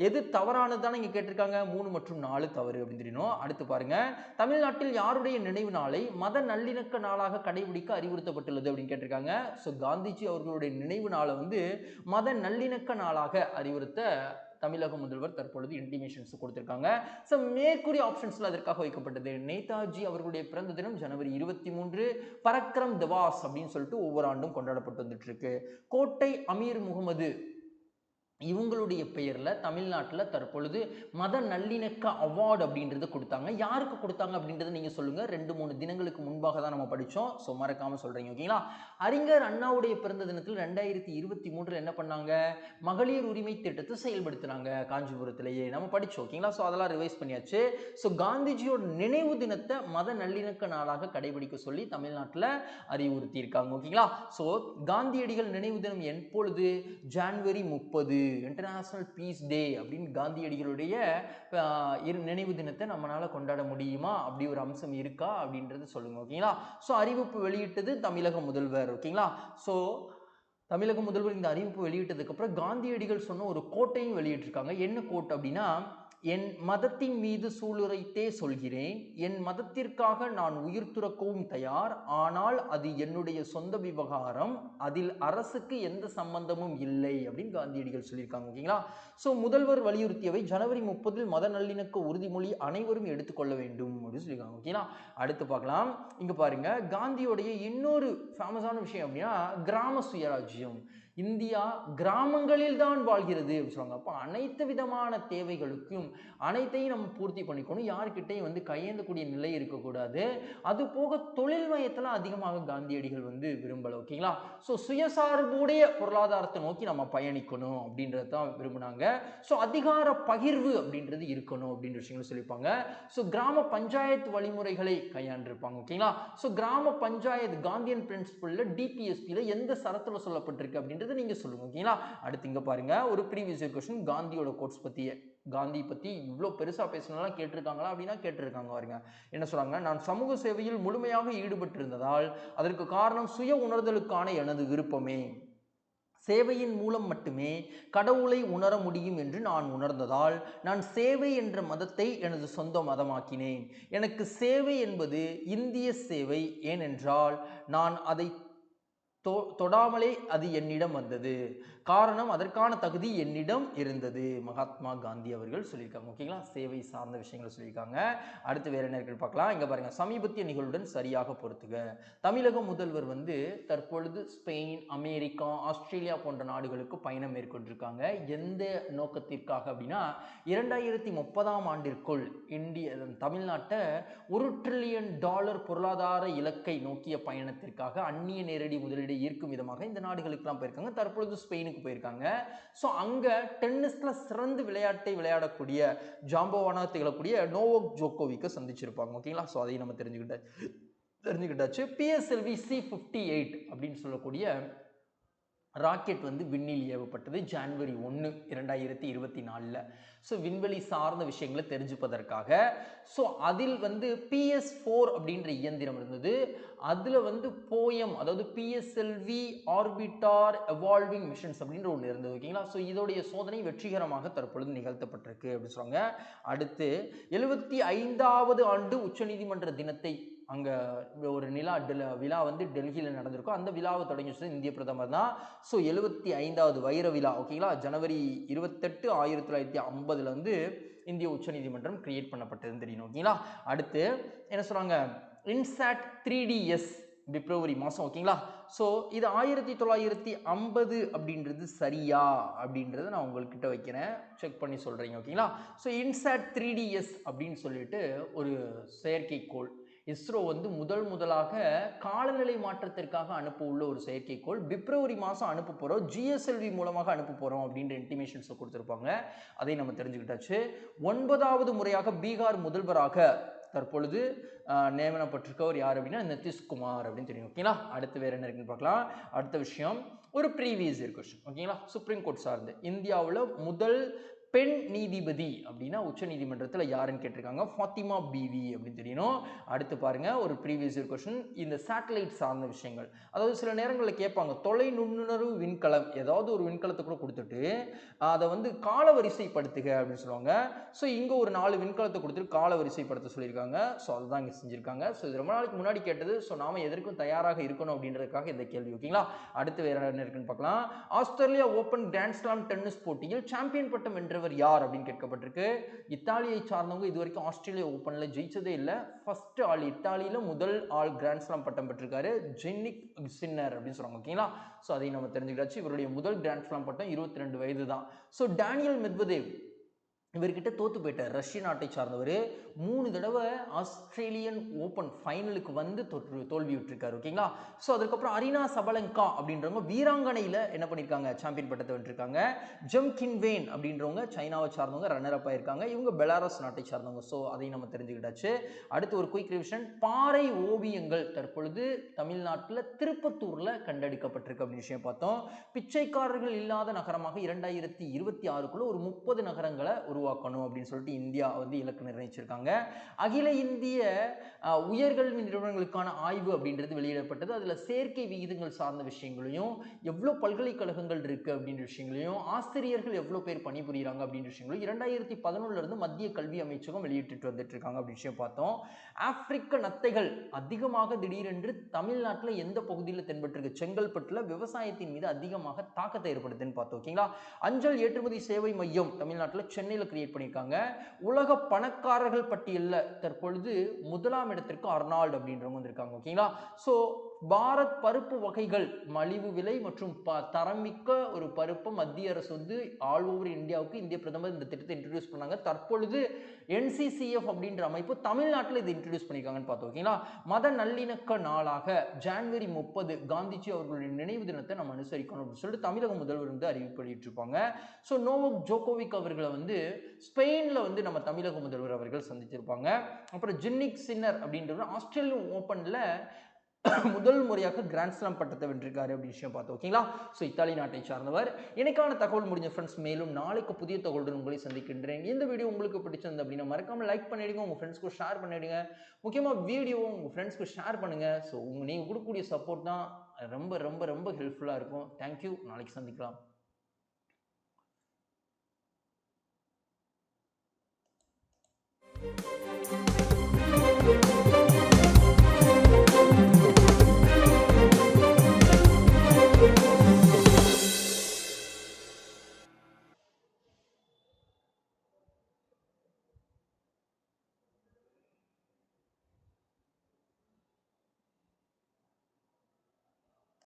எது தவறானதுதான் இங்க கேட்டிருக்காங்க? 3 மற்றும் 4 தவறு அப்படின்னு தெரியணும். அடுத்து பாருங்க, தமிழ்நாட்டில் யாருடைய நினைவு நாளை மத நல்லிணக்க நாளாக கடைபிடிக்க அறிவுறுத்தப்பட்டுள்ளது அப்படின்னு கேட்டிருக்காங்க. ஸோ காந்திஜி அவர்களுடைய நினைவு நாளை வந்து மத நல்லிணக்க நாளாக அறிவுறுத்த தமிழக முதல்வர் தற்பொழுது இன்டிமேஷன்ஸ் கொடுத்திருக்காங்க. ஸோ மேற்கூறிய ஆப்ஷன்ஸ்ல அதற்காக வைக்கப்பட்டது. நேதாஜி அவர்களுடைய பிறந்த தினம் ஜனவரி 23, பரக்ரம் திவாஸ் அப்படின்னு சொல்லிட்டு ஒவ்வொரு ஆண்டும் கொண்டாடப்பட்டு வந்துட்டு இருக்கு. கோட்டை அமீர் முகமது இவங்களுடைய பெயரில் தமிழ்நாட்டில் தற்பொழுது மத நல்லிணக்க அவார்டு அப்படின்றது கொடுத்தாங்க. யாருக்கு கொடுத்தாங்க அப்படின்றத நீங்கள் சொல்லுங்கள். 2-3 தினங்களுக்கு முன்பாக தான் நம்ம படித்தோம். ஸோ மறக்காமல் சொல்கிறீங்க, ஓகேங்களா? அறிஞர் அண்ணாவுடைய பிறந்த தினத்தில் 2023 என்ன பண்ணாங்க? மகளிர் உரிமை திட்டத்தை செயல்படுத்தினாங்க காஞ்சிபுரத்திலேயே. நம்ம படித்தோம், ஓகேங்களா? ஸோ அதெல்லாம் ரிவைஸ் பண்ணியாச்சு. ஸோ காந்திஜியோட நினைவு தினத்தை மத நல்லிணக்க நாளாக கடைபிடிக்க சொல்லி தமிழ்நாட்டில் அறிவுறுத்தியிருக்காங்க, ஓகேங்களா? ஸோ காந்தியடிகள் நினைவு தினம் எப்பொழுது? ஜனவரி 30 இன்டர்நேஷனல் பீஸ் டே அப்படின்னு காந்தியடிகளுடைய நினைவு தினத்தை நம்மளால கொண்டாட முடியுமா? அப்படி ஒரு அம்சம் இருக்கா அப்படின்றது சொல்லுங்க, ஓகேங்களா? ஸோ அறிவிப்பு வெளியிட்டது தமிழக முதல்வர், ஓகேங்களா? ஸோ தமிழக முதல்வர் இந்த அறிவிப்பு வெளியிட்டதுக்கு அப்புறம் காந்தியடிகள் சொன்ன ஒரு கோட்டையும் வெளியிட்டிருக்காங்க. என்ன கோட் அப்படின்னா, என் மதத்தின் மீது சூளுரைத்தே சொல்கிறேன், என் மதத்திற்காக நான் உயிர் துறக்கவும் தயார், ஆனால் அது என்னுடைய சொந்த விவகாரம், அதில் அரசுக்கு எந்த சம்பந்தமும் இல்லை அப்படின்னு காந்தியடிகள் சொல்லியிருக்காங்க, ஓகேங்களா? ஸோ முதல்வர் வலியுறுத்தியவை ஜனவரி 30 மத நல்லிணக்க உறுதிமொழி அனைவரும் எடுத்துக்கொள்ள வேண்டும் அப்படின்னு சொல்லியிருக்காங்க, ஓகேங்களா? அடுத்து பார்க்கலாம். இங்க பாருங்க, காந்தியோடைய இன்னொரு ஃபேமஸான விஷயம் அப்படின்னா கிராம சுயராஜ்யம். இந்தியா கிராமங்களில் தான் வாழ்கிறது அப்படின்னு சொல்லுவாங்க. அப்போ அனைத்து விதமான தேவைகளுக்கும் அனைத்தையும் நம்ம பூர்த்தி பண்ணிக்கணும். யாருக்கிட்டையும் வந்து கையேந்தக்கூடிய நிலை இருக்கக்கூடாது. அது போக தொழில் மையத்தில் அதிகமாக காந்தியடிகள் வந்து விரும்பலை, ஓகேங்களா? ஸோ சுயசார்புடைய பொருளாதாரத்தை நோக்கி நம்ம பயணிக்கணும் அப்படின்றது தான் விரும்பினாங்க. ஸோ அதிகார பகிர்வு அப்படின்றது இருக்கணும் அப்படின்ற விஷயங்கள் சொல்லியிருப்பாங்க. ஸோ கிராம பஞ்சாயத்து வழிமுறைகளை கையாண்டிருப்பாங்க, ஓகேங்களா? ஸோ கிராம பஞ்சாயத்து காந்தியன் பிரின்சிபல்ல டிபிஎஸ்பியில் எந்த சரத்தில் சொல்லப்பட்டிருக்கு அப்படின்றது நீங்க சொல்லுங்க, ஓகேங்களா? அடுத்து இங்க பாருங்க, ஒரு ப்ரீவியஸ் இயர் क्वेश्चन காந்தியோட கோட்ஸ் பத்தி. காந்தி பத்தி இவ்வளோ பெருசா பேசினாலும் கேட்டிருக்காங்களா அப்படின்னா கேட்டிருக்காங்க. பாருங்க என்ன சொல்றாங்க, நான் சமூக சேவையில் முழுமையாக ஈடுபட்டிருந்ததால் அதற்கு காரணம் சுய உணர்தலுக்கான எனது விருப்பமே. சேவையின் மூலம் மட்டுமே கடவுளை உணர முடியும் என்று நான் உணர்ந்ததால் நான் சேவை என்ற மதத்தை எனது சொந்த மதமாக்கினேன். எனக்கு சேவை என்பது இந்திய சேவை, ஏனென்றால் நான் அதை தொடாமலே அது என்னிடம் வந்தது. காரணம், அதற்கான தகுதி என்னிடம் இருந்தது. மகாத்மா காந்தி அவர்கள் சொல்லியிருக்காங்க, ஓகேங்களா? சேவை சார்ந்த விஷயங்களை சொல்லியிருக்காங்க. அடுத்து வேற என்ன இருக்குன்னு பார்க்கலாம். இங்க பாருங்க, சமீபத்திய நிகழ்வுடன் சரியாக பொறுத்துக. தமிழக முதல்வர் வந்து தற்பொழுது ஸ்பெயின், அமெரிக்கா, ஆஸ்திரேலியா போன்ற நாடுகளுக்கு பயணம் மேற்கொண்டிருக்காங்க. எந்த நோக்கத்திற்காக அப்படின்னா 2030ஆம் ஆண்டிற்குள் தமிழ்நாட்டை $1 ட்ரில்லியன் பொருளாதார இலக்கை நோக்கிய பயணத்திற்காக அந்நிய நேரடி முதலீடு ஈர்க்கும் விதமாக இந்த நாடுகளுக்கெல்லாம் போயிருக்காங்க. தற்பொழுது ஸ்பெயினுக்கு போயிருக்காங்க. ஸோ அங்க டென்னிஸ்ல சிறந்து விளையாட்டை விளையாடக்கூடிய ஜாம்பவானா திகழக்கூடிய நோவோக் ஜோகோவிக்கை சந்திச்சிருப்பாங்க, ஓகேங்களா? ஸோ அதையும் நம்ம தெரிஞ்சுக்கிட்டாச்சு. PSLV C-58 அப்படின்னு சொல்லக்கூடிய ராக்கெட் வந்து விண்ணில் ஏவப்பட்டது ஜனவரி 1, 2024. ஸோ விண்வெளி சார்ந்த விஷயங்களை தெரிஞ்சுப்பதற்காக. ஸோ அதில் வந்து PS4 அப்படின்ற இயந்திரம் இருந்தது. அதில் வந்து போயம், அதாவது PSLV ஆர்பிட்டார் எவால்விங் மிஷன்ஸ் அப்படின்ற ஒன்று இருந்தது, ஓகேங்களா? ஸோ இதோடைய சோதனை வெற்றிகரமாக தற்பொழுது நிகழ்த்தப்பட்டிருக்கு அப்படின்னு சொல்லுவாங்க. அடுத்து 75வது ஆண்டு உச்சநீதிமன்ற தினத்தை அங்கே ஒரு விழா வந்து டெல்லியில் நடந்திருக்கும். அந்த விழாவை தொடங்கி வச்சது இந்திய பிரதமர் தான். ஸோ 75வது வைர விழா, ஓகேங்களா? ஜனவரி 28, 1950 வந்து இந்திய உச்சநீதிமன்றம் கிரியேட் பண்ணப்பட்டதுன்னு தெரியணும், ஓகேங்களா? அடுத்து என்ன சொல்றாங்க, இன்சாட் 3DS பிப்ரவரி மாதம், ஓகேங்களா? ஸோ இது 1950 அப்படின்றது சரியா அப்படின்றத நான் உங்கள்கிட்ட வைக்கிறேன், செக் பண்ணி சொல்கிறீங்க, ஓகேங்களா? ஸோ இன்சாட் 3DS அப்படின்னு சொல்லிட்டு ஒரு செயற்கைக்கோள் இஸ்ரோ வந்து முதலாக காலநிலை மாற்றத்திற்காக அனுப்ப உள்ள ஒரு செயற்கைக்கோள் பிப்ரவரி மாதம் அனுப்ப போகிறோம், GSLV மூலமாக அனுப்ப போகிறோம் அப்படின்ற இன்டிமேஷன்ஸை கொடுத்துருப்பாங்க. அதை நம்ம தெரிஞ்சுக்கிட்டாச்சு. 9வது முறையாக பீகார் முதல்வராக தற்பொழுது நியமனப்பட்டிருக்கவர் யார் அப்படின்னா நிதிஷ்குமார் அப்படின்னு தெரியும், ஓகேங்களா? அடுத்து வேற என்ன இருக்குன்னு பார்க்கலாம். அடுத்த விஷயம் ஒரு ப்ரீவியஸ் இயர் क्वेश्चन, ஓகேங்களா? சுப்ரீம் கோர்ட் சார்ந்து இந்தியாவில் முதல் பெண் நீதிபதி அப்படின்னா உச்ச நீதிமன்றத்தில் யாருன்னு கேட்டிருக்காங்க, ஃபாத்திமா பிவி அப்படின்னு தெரியணும். அடுத்து பாருங்க, ஒரு ப்ரீவியஸ் இயர் क्वेश्चन, இந்த சேட்டலைட் சார்ந்த விஷயங்கள். அதாவது சில நேரங்களில் கேட்பாங்க, தொலை நுண்ணுணர்வு விண்கலம், ஏதாவது ஒரு விண்கலத்தை கூட கொடுத்துட்டு அதை வந்து காலவரிசைப்படுத்துக அப்படின்னு சொல்லுவாங்க. ஸோ இங்கே ஒரு 4 விண்கலத்தை கொடுத்துட்டு காலவரிசைப்படுத்த சொல்லியிருக்காங்க. ஸோ அதுதான் இங்கே செஞ்சுருக்காங்க. ஸோ இது ரொம்ப நாளைக்கு முன்னாடி கேட்டது. ஸோ நாம எதற்கும் தயாராக இருக்கணும் அப்படின்றதுக்காக இந்த கேள்வி, ஓகேங்களா? அடுத்து வேற என்ன இருக்குன்னு பார்க்கலாம். Australia open grand slam tennis போட்டியில் சாம்பியன் பட்டம் வென்ற வென்றவர் யார் அப்படின்னு கேட்கப்பட்டிருக்கு. இத்தாலியை சார்ந்தவங்க இது வரைக்கும் ஆஸ்திரேலியா ஓப்பன்ல ஜெயிச்சதே இல்லை. ஃபர்ஸ்ட் ஆள் இத்தாலியில முதல் ஆள் கிராண்ட் ஸ்லாம் பட்டம் பெற்றிருக்காரு ஜென்னிக் சின்னர் அப்படின்னு சொல்றாங்க. ஓகேங்களா? ஸோ அதையும் நம்ம தெரிஞ்சுக்கிட்டாச்சு. இவருடைய முதல் கிராண்ட் ஸ்லாம் பட்டம் 22 வயது தான். ஸோ டேனியல் மெத்வதேவ் இவர்கிட்ட தோத்து போயிட்டார். ரஷ்ய நாட்டை சார்ந்தவர் 3 தடவை ஆஸ்திரேலியன் ஓப்பன் ஃபைனலுக்கு வந்து தோல்வி விட்டுருக்காரு. ஓகேங்களா? ஸோ அதுக்கப்புறம் அரினா சபலங்கா அப்படின்றவங்க வீராங்கனையில் என்ன பண்ணியிருக்காங்க, சாம்பியன் பட்டத்தை வென்றிருக்காங்க. ஜெம் கின்வேன் அப்படின்றவங்க சைனாவை சார்ந்தவங்க ரன்னர் அப் ஆயிருக்காங்க. இவங்க பெலாரஸ் நாட்டை சார்ந்தவங்க. ஸோ அதையும் நம்ம தெரிஞ்சுக்கிட்டாச்சு. அடுத்து ஒரு குயிக் ரிவிஷன். பாறை ஓவியங்கள் தற்பொழுது தமிழ்நாட்டில் திருப்பத்தூரில் கண்டெடுக்கப்பட்டிருக்கு அப்படின்னு விஷயம் பார்த்தோம். பிச்சைக்காரர்கள் இல்லாத நகரமாக 2026க்குள்ள ஒரு 30 நகரங்களை உருவாக்கணும் அப்படின்னு சொல்லிட்டு இந்தியா வந்து இலக்கு நிர்ணயிச்சிருக்காங்க. அகில இந்திய உயர்கல்வி நிறுவனங்களுக்கான ஆய்வு அப்படின்றது வெளியிடப்பட்டது. அதுல சேர்க்கை விகிதங்கள் சார்ந்த விஷயங்களையும், எவ்வளவு பல்கலைக்கழகங்கள் இருக்கு அப்படின்ற விஷயங்களையும், ஆசிரியர்கள் எவ்வளவு பேர் பணிபுரியுறாங்க அப்படின்ற விஷயங்களையும் 2011 இருந்து மத்திய கல்வி அமைச்சகம் வெளியிட்டு வந்துட்டு இருக்காங்க அப்படின்னு விஷயம் பார்த்தோம். ஆப்பிரிக்க நத்தைகள் அதிகமாக திடீரென்று தமிழ்நாட்டில் எந்த பகுதியில் தென்பட்டிருக்கு, செங்கல்பட்டுல விவசாயத்தின் மீது அதிகமாக தாக்கத்தை ஏற்படுத்துன்னு பார்த்தோம். ஓகேங்களா? அஞ்சல் ஏற்றுமதி சேவை மையம் தமிழ்நாட்டில் சென்னையில் கிரியேட் பண்ணியிருக்காங்க. உலக பணக்காரர்கள் பட்டியலில் தற்பொழுது முதலாம் இடத்திற்கு அர்னால்டு அப்படின்றவங்க வந்திருக்காங்க. ஓகேங்களா? ஸோ பாரத் பருப்பு வகைகள் மலிவு விலை மற்றும் தரமிக்க ஒரு பருப்பை மத்திய அரசு வந்து ஆல் ஓவர் இந்தியாவுக்கு இந்திய பிரதமர் இந்த திட்டத்தை இன்ட்ரடியூஸ் பண்ணாங்க. தற்பொழுது NCCF அப்படின்ற அமைப்பு தமிழ்நாட்டில் இதை இன்ட்ரடியூஸ் பண்ணியிருக்காங்கன்னு பார்த்தோம். ஓகேங்களா? மத நல்லிணக்க நாளாக ஜனவரி 30 காந்திஜி அவர்களுடைய நினைவு தினத்தை நம்ம அனுசரிக்கணும் அப்படின்னு சொல்லிட்டு தமிழக முதல்வர் வந்து அறிவிப்பு வெளியிட்டிருப்பாங்க. ஸோ நோவோக் ஜோகோவிக் அவர்களை வந்து ஸ்பெயினில் வந்து நம்ம தமிழக முதல்வர் அவர்கள் சந்திச்சிருப்பாங்க. அப்புறம் ஜென்னிக் சின்னர் அப்படின்றவர் ஆஸ்திரேலியன் ஓப்பனில் முதல் முறையாக கிராண்ட் ஸ்லாம் பட்டத்தை வென்றிருக்காரு அப்படி விஷயம் பார்த்தோம். ஓகேங்களா? ஸோ இத்தாலி நாட்டை சார்ந்தவர். எனக்கான தகவல் முடிஞ்ச ஃப்ரெண்ட்ஸ், மேலும் நாளைக்கு புதிய தகவலுடன் உங்களை சந்திக்கின்றேன். இந்த வீடியோ உங்களுக்கு பிடிச்சிருந்தது அப்படின்னா மறக்காம லைக் பண்ணிடுங்க, உங்க ஃப்ரெண்ட்ஸ்க்கு ஷேர் பண்ணிடுங்க. முக்கியமாக வீடியோ உங்க ஃப்ரெண்ட்ஸ்க்கு ஷேர் பண்ணுங்க. ஸோ நீங்க கொடுக்கக்கூடிய சப்போர்ட் தான் ரொம்ப ரொம்ப ரொம்ப ஹெல்ப்ஃபுல்லாக இருக்கும். தேங்க்யூ. நாளைக்கு சந்திக்கலாம். Thank you.